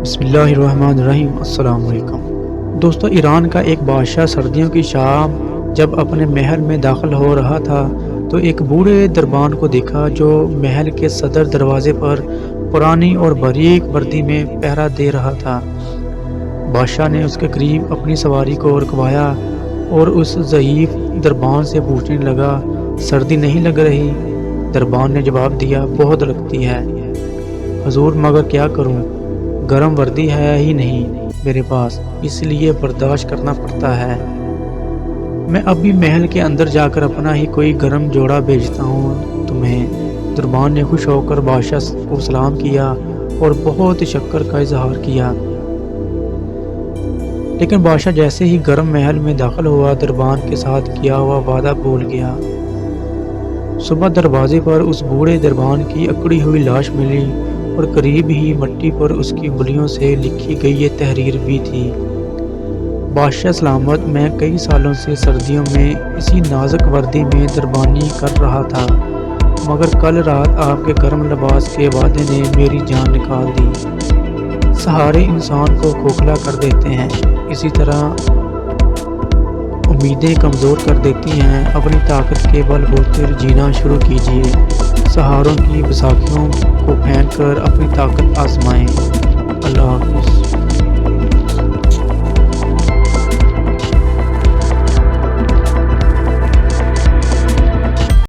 بسم اللہ الرحمن الرحیم۔ السلام علیکم دوستو، ایران کا ایک بادشاہ سردیوں کی شام جب اپنے محل میں داخل ہو رہا تھا تو ایک بوڑھے دربان کو دیکھا جو محل کے صدر دروازے پر پرانی اور باریک وردی میں پہرا دے رہا تھا۔ بادشاہ نے اس کے قریب اپنی سواری کو رکوایا اور اس ضعیف دربان سے پوچھنے لگا، سردی نہیں لگ رہی؟ دربان نے جواب دیا، بہت لگتی ہے حضور، مگر کیا کروں، گرم وردی ہے ہی نہیں میرے پاس، اس لیے برداشت کرنا پڑتا ہے۔ میں اب بھی محل کے اندر جا کر اپنا ہی کوئی گرم جوڑا بھیجتا ہوں تمہیں۔ دربان نے خوش ہو کر بادشاہ کو سلام کیا اور بہت شکر کا اظہار کیا، لیکن بادشاہ جیسے ہی گرم محل میں داخل ہوا دربان کے ساتھ کیا ہوا وعدہ بھول گیا۔ صبح دروازے پر اس بوڑھے دربان کی اکڑی ہوئی لاش ملی اور قریب ہی مٹی پر اس کی انگلیوں سے لکھی گئی یہ تحریر بھی تھی، بادشاہ سلامت، میں کئی سالوں سے سردیوں میں اسی نازک وردی میں دربانی کر رہا تھا، مگر کل رات آپ کے گرم لباس کے وعدے نے میری جان نکال دی۔ سہارے انسان کو کھوکھلا کر دیتے ہیں، اسی طرح امیدیں کمزور کر دیتی ہیں۔ اپنی طاقت کے بل بوتے جینا شروع کیجیے، سہاروں کی بیساکھیوں کو پھینک کر اپنی طاقت آزمائیں۔ اللہ حافظ۔